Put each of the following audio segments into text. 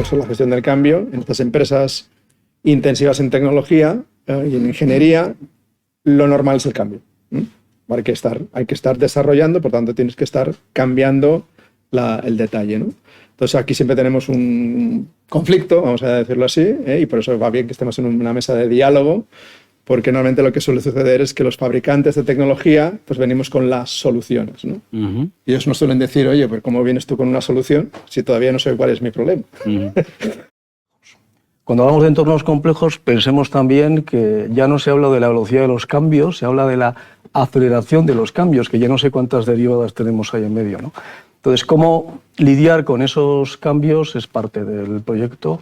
eso, la gestión del cambio. En estas empresas intensivas en tecnología y en ingeniería, lo normal es el cambio. Hay que estar desarrollando, por tanto tienes que estar cambiando el detalle, ¿no? Entonces aquí siempre tenemos un conflicto, vamos a decirlo así, y por eso va bien que estemos en una mesa de diálogo, porque normalmente lo que suele suceder es que los fabricantes de tecnología pues venimos con las soluciones, ¿no? Y ellos nos suelen decir, oye, pues ¿cómo vienes tú con una solución si todavía no sé cuál es mi problema? Cuando hablamos de entornos complejos, pensemos también que ya no se habla de la velocidad de los cambios, se habla de la aceleración de los cambios, que ya no sé cuántas derivadas tenemos ahí en medio, ¿no? Entonces, cómo lidiar con esos cambios es parte del proyecto.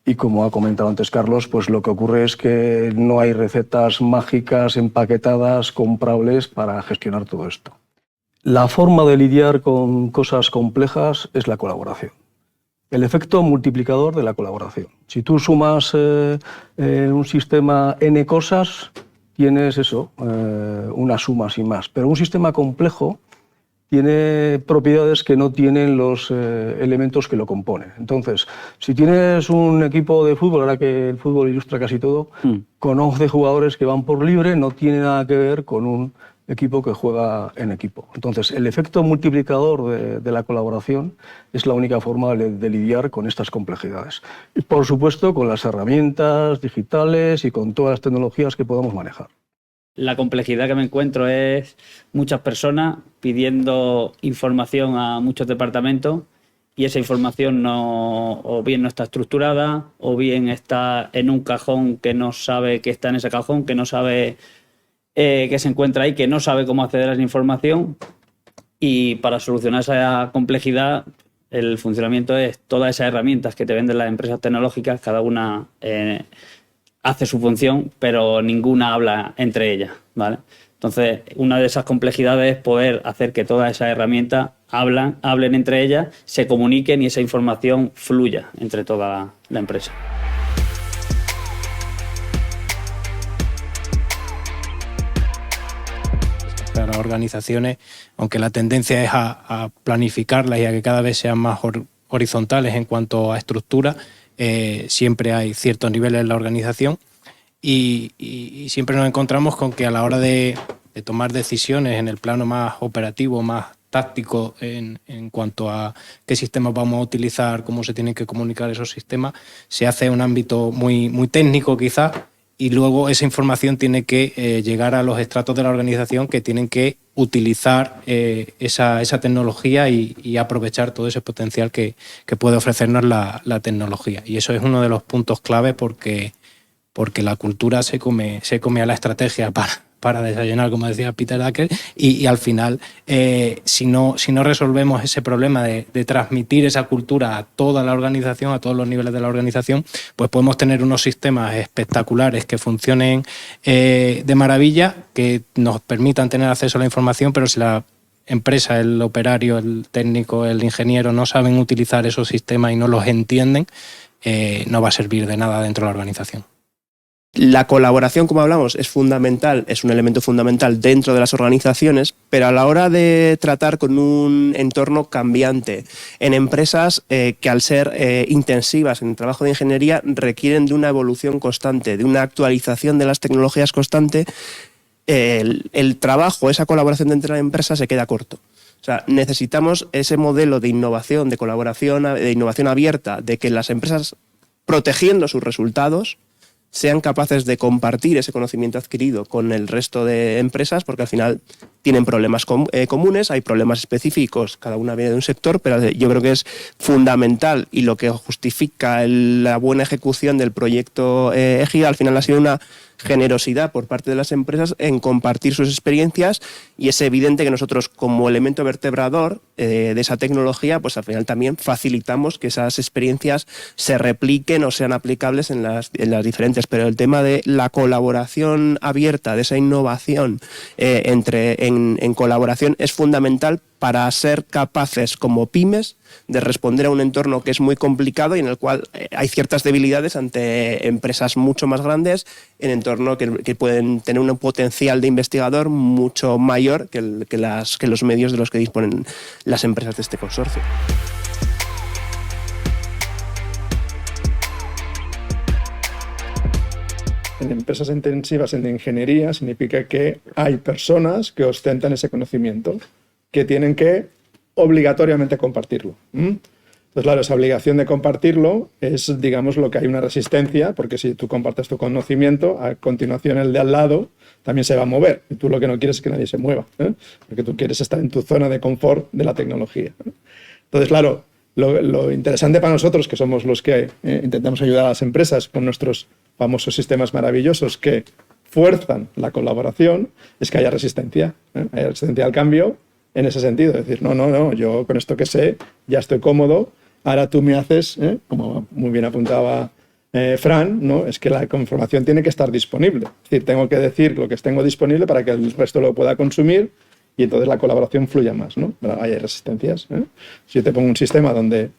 Y como ha comentado antes Carlos, pues lo que ocurre es que no hay recetas mágicas, empaquetadas, comprables para gestionar todo esto. La forma de lidiar con cosas complejas es la colaboración. El efecto multiplicador de la colaboración. Si tú sumas en un sistema n cosas, tienes eso, una suma sin más. Pero un sistema complejo tiene propiedades que no tienen los elementos que lo componen. Entonces, si tienes un equipo de fútbol, ahora que el fútbol ilustra casi todo, con 11 jugadores que van por libre, no tiene nada que ver con un equipo que juega en equipo. Entonces, el efecto multiplicador de la colaboración es la única forma de lidiar con estas complejidades. Y, por supuesto, con las herramientas digitales y con todas las tecnologías que podamos manejar. La complejidad que me encuentro es muchas personas pidiendo información a muchos departamentos y esa información o bien no está estructurada o bien está en un cajón que no sabe que está en ese cajón, que no sabe que se encuentra ahí, que no sabe cómo acceder a esa información. Y para solucionar esa complejidad, el funcionamiento es todas esas herramientas que te venden las empresas tecnológicas, cada una hace su función, pero ninguna habla entre ellas, ¿vale? Entonces, una de esas complejidades es poder hacer que todas esas herramientas hablen entre ellas, se comuniquen y esa información fluya entre toda la empresa. Para las organizaciones, aunque la tendencia es a planificarlas y a que cada vez sean más horizontales en cuanto a estructura, siempre hay ciertos niveles en la organización y siempre nos encontramos con que a la hora de tomar decisiones en el plano más operativo, más táctico en cuanto a qué sistemas vamos a utilizar, cómo se tienen que comunicar esos sistemas, se hace un ámbito muy, muy técnico quizás, y luego esa información tiene que llegar a los estratos de la organización que tienen que utilizar esa tecnología y aprovechar todo ese potencial que puede ofrecernos la tecnología. Y eso es uno de los puntos clave porque la cultura se come a la estrategia para desayunar, como decía Peter Drucker, y al final, si no resolvemos ese problema de transmitir esa cultura a toda la organización, a todos los niveles de la organización, pues podemos tener unos sistemas espectaculares que funcionen de maravilla, que nos permitan tener acceso a la información, pero si la empresa, el operario, el técnico, el ingeniero no saben utilizar esos sistemas y no los entienden, no va a servir de nada dentro de la organización. La colaboración, como hablamos, es fundamental, es un elemento fundamental dentro de las organizaciones, pero a la hora de tratar con un entorno cambiante, en empresas que al ser intensivas en el trabajo de ingeniería requieren de una evolución constante, de una actualización de las tecnologías constante, el trabajo, esa colaboración entre las empresas se queda corto. O sea, necesitamos ese modelo de innovación, de colaboración, de innovación abierta, de que las empresas, protegiendo sus resultados, sean capaces de compartir ese conocimiento adquirido con el resto de empresas, porque al final tienen problemas comunes, hay problemas específicos, cada una viene de un sector, pero yo creo que es fundamental y lo que justifica la buena ejecución del proyecto Égida al final ha sido una generosidad por parte de las empresas en compartir sus experiencias, y es evidente que nosotros como elemento vertebrador de esa tecnología, pues al final también facilitamos que esas experiencias se repliquen o sean aplicables en las diferentes, pero el tema de la colaboración abierta, de esa innovación en colaboración es fundamental para ser capaces como pymes de responder a un entorno que es muy complicado y en el cual hay ciertas debilidades ante empresas mucho más grandes, en entorno que pueden tener un potencial de investigador mucho mayor que los medios de los que disponen las empresas de este consorcio. en empresas intensivas en ingeniería significa que hay personas que ostentan ese conocimiento, que tienen que obligatoriamente compartirlo. Entonces, claro, esa obligación de compartirlo es, digamos, lo que hay una resistencia, porque si tú compartes tu conocimiento, a continuación el de al lado también se va a mover. Y tú lo que no quieres es que nadie se mueva, porque tú quieres estar en tu zona de confort de la tecnología. Entonces, claro, lo interesante para nosotros, que somos los que intentamos ayudar a las empresas con nuestros famosos sistemas maravillosos que fuerzan la colaboración, es que haya resistencia. Haya resistencia al cambio en ese sentido. Es decir, no, yo con esto que sé ya estoy cómodo. Ahora tú me haces, como muy bien apuntaba Fran, ¿no? Es que la información tiene que estar disponible. Es decir, tengo que decir lo que tengo disponible para que el resto lo pueda consumir y entonces la colaboración fluya más, ¿no? Pero hay resistencias. Si yo te pongo un sistema donde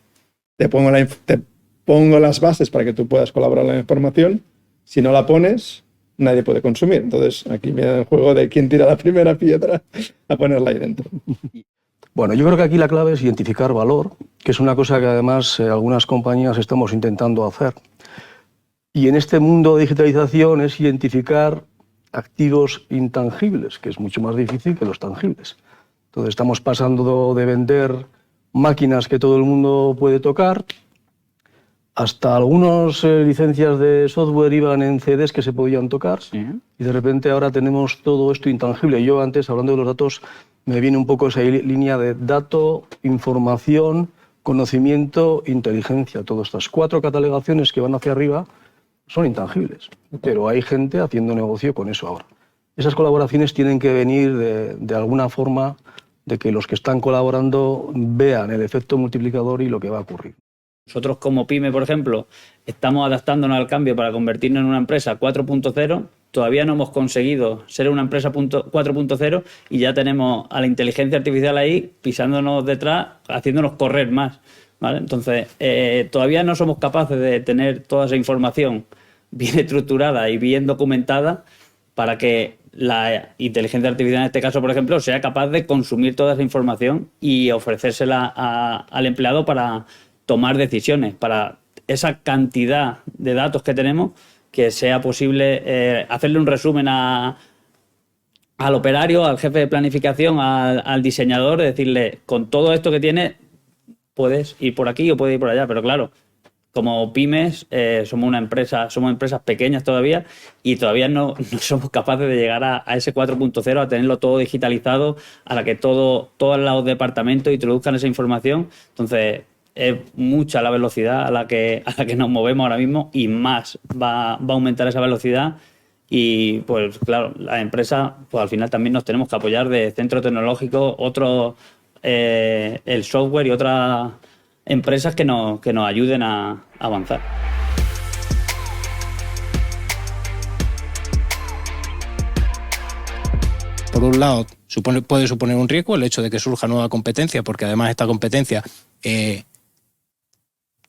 te pongo las bases para que tú puedas colaborar en la información, si no la pones, nadie puede consumir. Entonces aquí viene el juego de quién tira la primera piedra a ponerla ahí dentro. Bueno, yo creo que aquí la clave es identificar valor, que es una cosa que además algunas compañías estamos intentando hacer. Y en este mundo de digitalización es identificar activos intangibles, que es mucho más difícil que los tangibles. Entonces estamos pasando de vender máquinas que todo el mundo puede tocar, hasta algunas licencias de software iban en CDs que se podían tocar, sí. Y de repente ahora tenemos todo esto intangible. Yo antes, hablando de los datos, me viene un poco esa línea de dato, información, conocimiento, inteligencia. Todas estas 4 catalogaciones que van hacia arriba son intangibles, pero hay gente haciendo negocio con eso ahora. Esas colaboraciones tienen que venir de alguna forma de que los que están colaborando vean el efecto multiplicador y lo que va a ocurrir. Nosotros como PyME, por ejemplo, estamos adaptándonos al cambio para convertirnos en una empresa 4.0. Todavía no hemos conseguido ser una empresa 4.0 y ya tenemos a la inteligencia artificial ahí pisándonos detrás, haciéndonos correr más, ¿vale? Entonces, todavía no somos capaces de tener toda esa información bien estructurada y bien documentada para que la inteligencia artificial, en este caso, por ejemplo, sea capaz de consumir toda esa información y ofrecérsela al empleado para tomar decisiones, para esa cantidad de datos que tenemos, que sea posible hacerle un resumen al operario, al jefe de planificación, al diseñador, decirle, con todo esto que tienes, puedes ir por aquí o puedes ir por allá. Pero claro, como pymes, somos empresas pequeñas todavía y todavía no somos capaces de llegar a ese 4.0, a tenerlo todo digitalizado, a la que todos los departamentos introduzcan esa información. Entonces, es mucha la velocidad a la que nos movemos ahora mismo y más va a aumentar esa velocidad. Y pues claro, las empresas pues al final también nos tenemos que apoyar de centros tecnológicos, el software y otras empresas que nos ayuden a avanzar. Por un lado, puede suponer un riesgo el hecho de que surja nueva competencia, porque además esta competencia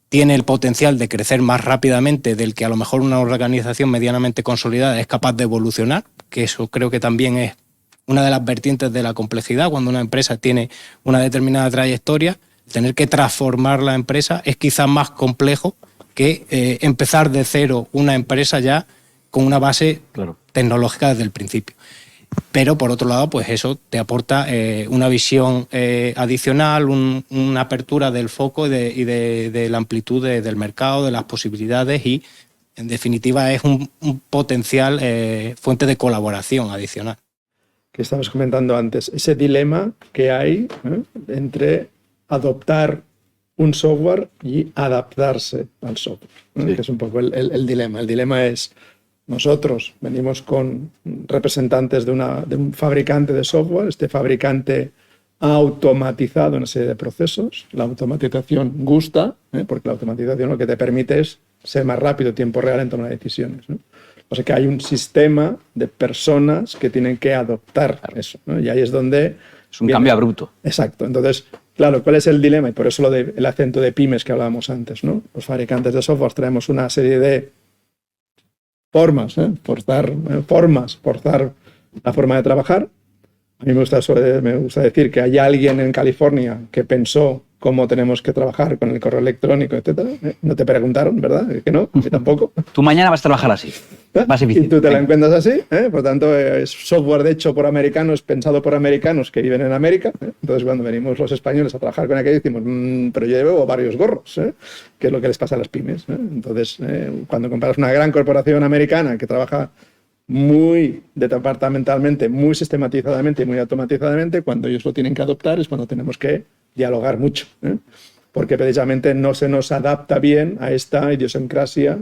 tiene el potencial de crecer más rápidamente del que a lo mejor una organización medianamente consolidada es capaz de evolucionar, que eso creo que también es una de las vertientes de la complejidad. Cuando una empresa tiene una determinada trayectoria, tener que transformar la empresa es quizás más complejo que empezar de cero una empresa ya con una base tecnológica desde el principio. Pero, por otro lado, pues eso te aporta una visión adicional, una apertura del foco y de la amplitud del mercado, de las posibilidades y, en definitiva, es un potencial fuente de colaboración adicional. Que estabas comentando antes, ese dilema que hay entre adoptar un software y adaptarse al software, sí. Que es un poco el dilema. El dilema es... Nosotros venimos con representantes de un fabricante de software. Este fabricante ha automatizado una serie de procesos. La automatización gusta, porque la automatización lo que te permite es ser más rápido, tiempo real en tomar decisiones, ¿no? O sea que hay un sistema de personas que tienen que adoptar eso, ¿no? Y ahí es donde... Es un cambio abrupto. Exacto. Entonces, claro, ¿cuál es el dilema? Y por eso el acento de pymes que hablábamos antes, ¿no? Los fabricantes de software traemos una serie de formas, forzar la forma de trabajar. A mí me gusta decir que hay alguien en California que pensó cómo tenemos que trabajar con el correo electrónico, etcétera. No te preguntaron, ¿verdad? Que no, que tampoco. Tú mañana vas a trabajar así. Más y eficiente. tú te la encuentras así. Por tanto, es software hecho por americanos, pensado por americanos que viven en América. Entonces, cuando venimos los españoles a trabajar con aquello, decimos, pero yo llevo varios gorros, que es lo que les pasa a las pymes. Entonces, cuando comparas una gran corporación americana que trabaja muy departamentalmente, muy sistematizadamente y muy automatizadamente, cuando ellos lo tienen que adoptar es cuando tenemos que dialogar mucho, porque precisamente no se nos adapta bien a esta idiosincrasia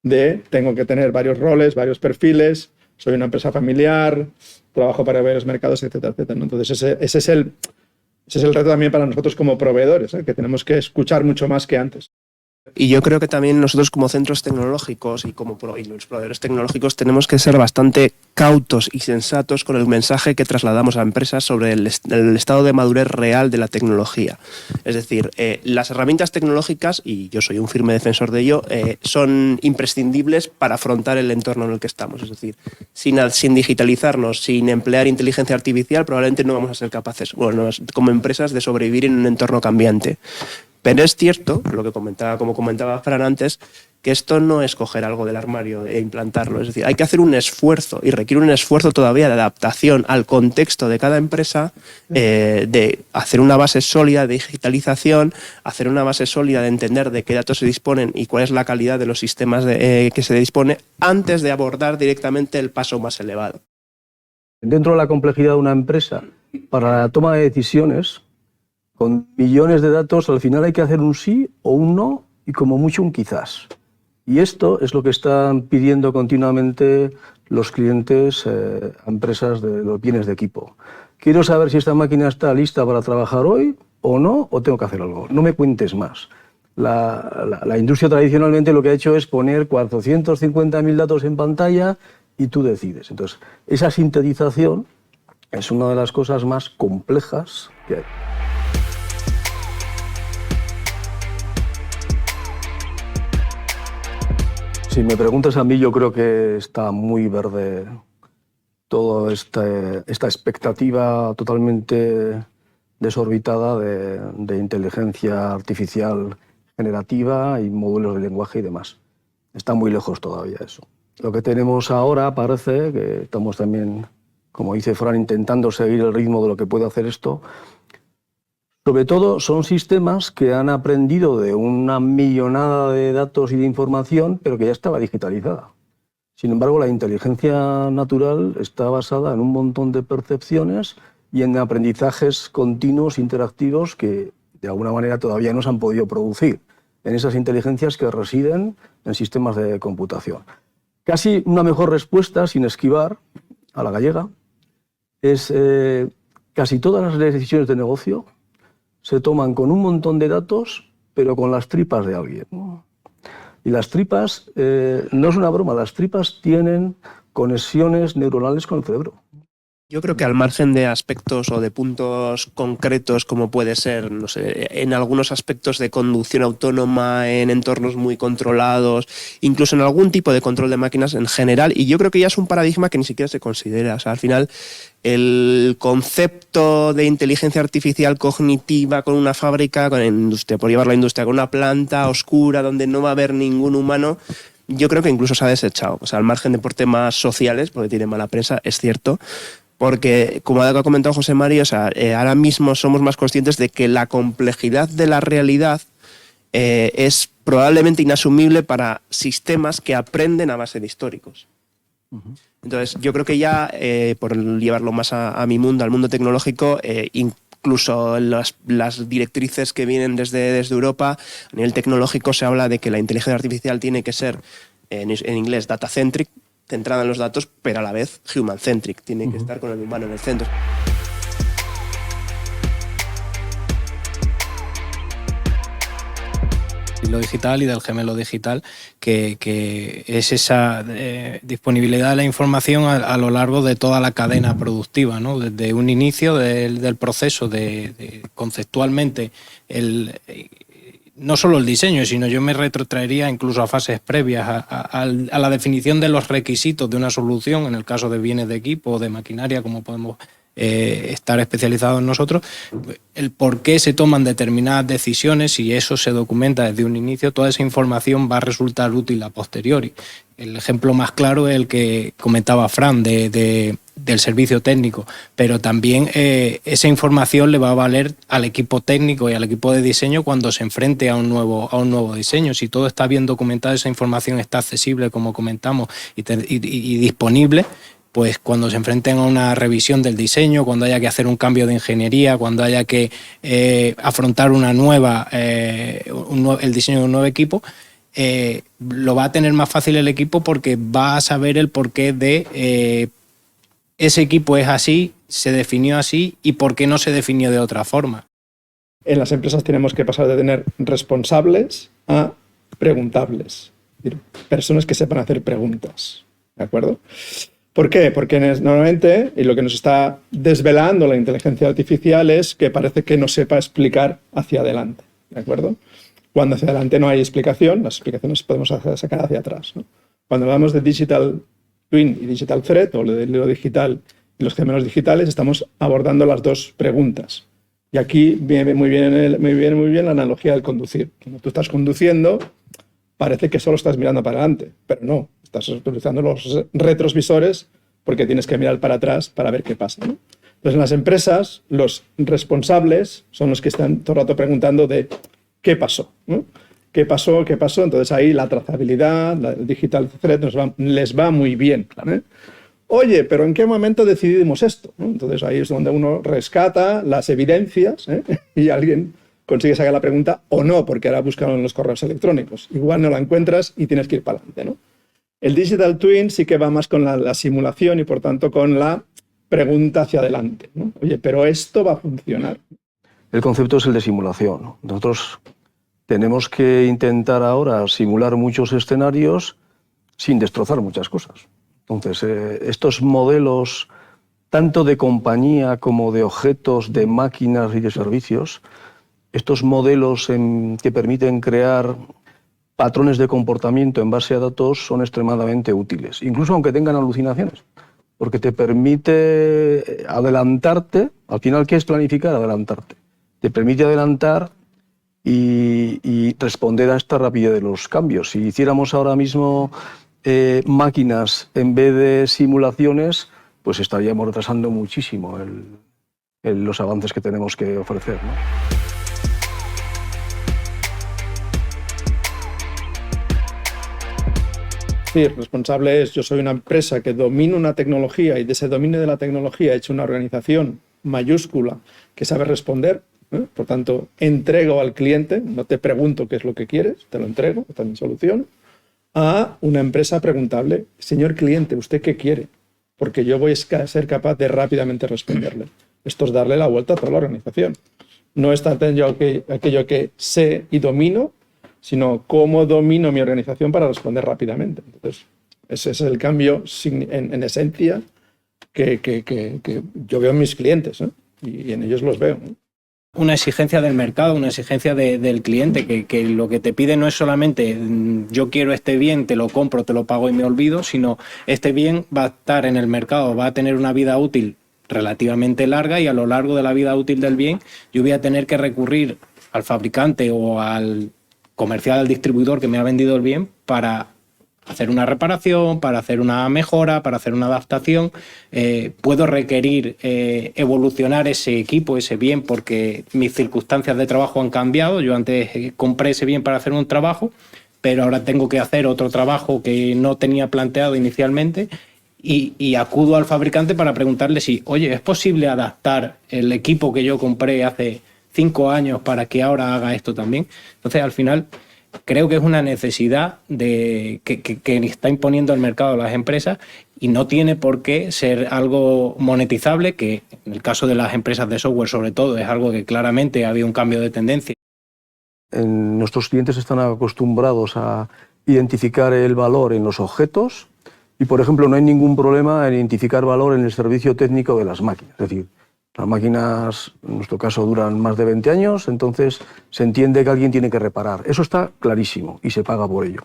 de tengo que tener varios roles, varios perfiles, soy una empresa familiar, trabajo para varios mercados, etcétera, etcétera. Entonces ese es el reto también para nosotros como proveedores, que tenemos que escuchar mucho más que antes. Y yo creo que también nosotros como centros tecnológicos y los proveedores tecnológicos tenemos que ser bastante cautos y sensatos con el mensaje que trasladamos a empresas sobre el estado de madurez real de la tecnología. Es decir, las herramientas tecnológicas, y yo soy un firme defensor de ello, son imprescindibles para afrontar el entorno en el que estamos. Es decir, sin digitalizarnos, sin emplear inteligencia artificial, probablemente no vamos a ser capaces, bueno, como empresas, de sobrevivir en un entorno cambiante. Pero es cierto, como comentaba Fran antes, que esto no es coger algo del armario e implantarlo. Es decir, hay que hacer un esfuerzo, y requiere un esfuerzo todavía de adaptación al contexto de cada empresa, de hacer una base sólida de digitalización, hacer una base sólida de entender de qué datos se disponen y cuál es la calidad de los sistemas que se dispone, antes de abordar directamente el paso más elevado. Dentro de la complejidad de una empresa, para la toma de decisiones, con millones de datos, al final hay que hacer un sí o un no y como mucho un quizás. Y esto es lo que están pidiendo continuamente los clientes a empresas de los bienes de equipo. Quiero saber si esta máquina está lista para trabajar hoy o no, o tengo que hacer algo. No me cuentes más. La industria tradicionalmente lo que ha hecho es poner 450.000 datos en pantalla y tú decides. Entonces, esa sintetización es una de las cosas más complejas que hay. Si me preguntas a mí, yo creo que está muy verde toda esta expectativa totalmente desorbitada de inteligencia artificial generativa y modelos de lenguaje y demás. Está muy lejos todavía eso. Lo que tenemos ahora parece que estamos también, como dice Fran, intentando seguir el ritmo de lo que puede hacer esto. Sobre todo son sistemas que han aprendido de una millonada de datos y de información, pero que ya estaba digitalizada. Sin embargo, la inteligencia natural está basada en un montón de percepciones y en aprendizajes continuos, interactivos, que de alguna manera todavía no se han podido producir en esas inteligencias que residen en sistemas de computación. Casi una mejor respuesta, sin esquivar, a la gallega, es casi todas las decisiones de negocio se toman con un montón de datos, pero con las tripas de alguien. Y las tripas, no es una broma, las tripas tienen conexiones neuronales con el cerebro. Yo creo que al margen de aspectos o de puntos concretos, como puede ser, no sé, en algunos aspectos de conducción autónoma, en entornos muy controlados, incluso en algún tipo de control de máquinas en general, y yo creo que ya es un paradigma que ni siquiera se considera. O sea, al final, el concepto de inteligencia artificial cognitiva con una fábrica, con industria, por llevarlo a la industria, con una planta oscura donde no va a haber ningún humano, yo creo que incluso se ha desechado. O sea, al margen de por temas sociales, porque tiene mala prensa, es cierto. Porque, como ha comentado José María, o sea, ahora mismo somos más conscientes de que la complejidad de la realidad es probablemente inasumible para sistemas que aprenden a base de históricos. Entonces, yo creo que ya, por llevarlo más a mi mundo, al mundo tecnológico, incluso las directrices que vienen desde Europa, a nivel tecnológico se habla de que la inteligencia artificial tiene que ser, en inglés, data-centric, centrada en los datos, pero a la vez human-centric, tiene que estar con el humano en el centro. Lo digital y del gemelo digital, que es esa disponibilidad de la información a lo largo de toda la cadena productiva, ¿no? Desde un inicio del proceso de conceptualmente no solo el diseño, sino yo me retrotraería incluso a fases previas, a la definición de los requisitos de una solución, en el caso de bienes de equipo o de maquinaria, como podemos estar especializados nosotros, el por qué se toman determinadas decisiones, y eso se documenta desde un inicio, toda esa información va a resultar útil a posteriori. el ejemplo más claro es el que comentaba Fran del servicio técnico, pero también esa información le va a valer al equipo técnico y al equipo de diseño cuando se enfrente a un nuevo diseño. Si todo está bien documentado, esa información está accesible, como comentamos, y disponible, pues cuando se enfrenten a una revisión del diseño, cuando haya que hacer un cambio de ingeniería, cuando haya que afrontar el diseño de un nuevo equipo, lo va a tener más fácil el equipo porque va a saber el porqué de ese equipo es así, se definió así y por qué no se definió de otra forma. En las empresas tenemos que pasar de tener responsables a preguntables, es decir, personas que sepan hacer preguntas, ¿de acuerdo? ¿Por qué? Porque normalmente, y lo que nos está desvelando la inteligencia artificial es que parece que no sepa explicar hacia adelante, ¿de acuerdo? Cuando hacia adelante no hay explicación, las explicaciones podemos sacar hacia atrás, ¿no? Cuando hablamos de Digital Twin y Digital Thread, o de lo digital y los gemelos digitales, estamos abordando las dos preguntas. Y aquí viene muy bien la analogía del conducir. Cuando tú estás conduciendo, parece que solo estás mirando para adelante, pero no. Estás utilizando los retrovisores porque tienes que mirar para atrás para ver qué pasa, ¿no? Entonces, en las empresas, los responsables son los que están todo el rato preguntando de qué pasó, ¿no? ¿Qué pasó? ¿Qué pasó? Entonces, ahí la trazabilidad, el Digital Thread les va muy bien, ¿eh? Oye, pero ¿en qué momento decidimos esto? ¿no? Entonces, ahí es donde uno rescata las evidencias, ¿eh? Y alguien consigue sacar la pregunta o no, porque ahora buscaron en los correos electrónicos. Igual no la encuentras y tienes que ir para adelante, ¿no? El Digital Twin sí que va más con la simulación y, por tanto, con la pregunta hacia adelante, ¿no? Oye, pero ¿esto va a funcionar? El concepto es el de simulación, ¿no? Nosotros tenemos que intentar ahora simular muchos escenarios sin destrozar muchas cosas. Entonces, estos modelos, tanto de compañía como de objetos, de máquinas y de servicios, estos modelos que permiten crear patrones de comportamiento en base a datos son extremadamente útiles, incluso aunque tengan alucinaciones, porque te permite adelantarte. Al final, ¿qué es planificar? Adelantarte. Te permite adelantar y responder a esta rapidez de los cambios. Si hiciéramos ahora mismo máquinas en vez de simulaciones, pues estaríamos retrasando muchísimo los avances que tenemos que ofrecer, ¿no? Sí, responsable es, yo soy una empresa que domino una tecnología y de ese dominio de la tecnología he hecho una organización mayúscula que sabe responder, ¿eh? Por tanto, entrego al cliente, no te pregunto qué es lo que quieres, te lo entrego, esta es mi solución, a una empresa preguntable, señor cliente, ¿usted qué quiere? Porque yo voy a ser capaz de rápidamente responderle. Esto es darle la vuelta a toda la organización. No es tanto aquello que sé y domino, sino cómo domino mi organización para responder rápidamente. Entonces, ese es el cambio en esencia que yo veo en mis clientes, ¿eh? Y en ellos los veo, ¿no? Una exigencia del mercado, una exigencia del cliente, que lo que te pide no es solamente yo quiero este bien, te lo compro, te lo pago y me olvido, sino este bien va a estar en el mercado, va a tener una vida útil relativamente larga y a lo largo de la vida útil del bien yo voy a tener que recurrir al fabricante o al comercial, al distribuidor que me ha vendido el bien para hacer una reparación, para hacer una mejora, para hacer una adaptación. Puedo requerir evolucionar ese equipo, ese bien, porque mis circunstancias de trabajo han cambiado. Yo antes compré ese bien para hacer un trabajo, pero ahora tengo que hacer otro trabajo que no tenía planteado inicialmente y acudo al fabricante para preguntarle si, oye, ¿es posible adaptar el equipo que yo compré hace 5 años para que ahora haga esto también? Entonces, al final, creo que es una necesidad que está imponiendo el mercado a las empresas y no tiene por qué ser algo monetizable, que en el caso de las empresas de software sobre todo es algo que claramente ha habido un cambio de tendencia. Nuestros clientes están acostumbrados a identificar el valor en los objetos y, por ejemplo, no hay ningún problema en identificar valor en el servicio técnico de las máquinas. Es decir, las máquinas, en nuestro caso, duran más de 20 años, entonces se entiende que alguien tiene que reparar. Eso está clarísimo y se paga por ello.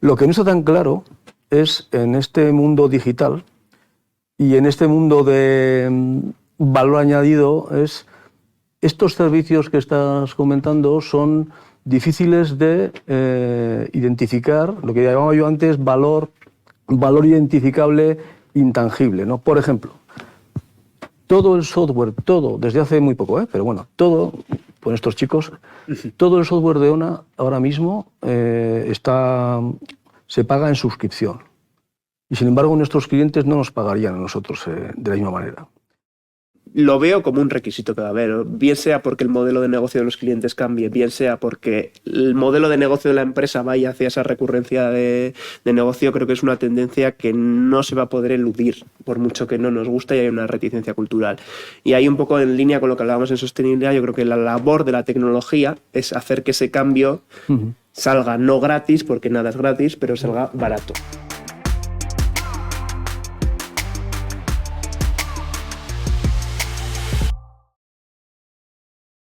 Lo que no está tan claro es en este mundo digital y en este mundo de valor añadido es estos servicios que estás comentando son difíciles de identificar, lo que llamaba yo antes valor valor identificable intangible, ¿no? Por ejemplo, todo el software, todo, desde hace muy poco, pero bueno, todo, por estos chicos, todo el software de ONA ahora mismo se paga en suscripción. Y sin embargo, nuestros clientes no nos pagarían a nosotros de la misma manera. Lo veo como un requisito que va a haber, bien sea porque el modelo de negocio de los clientes cambie, bien sea porque el modelo de negocio de la empresa vaya hacia esa recurrencia de negocio. Creo que es una tendencia que no se va a poder eludir, por mucho que no nos guste y hay una reticencia cultural. Y ahí un poco en línea con lo que hablábamos en sostenibilidad, yo creo que la labor de la tecnología es hacer que ese cambio salga no gratis, porque nada es gratis, pero salga barato.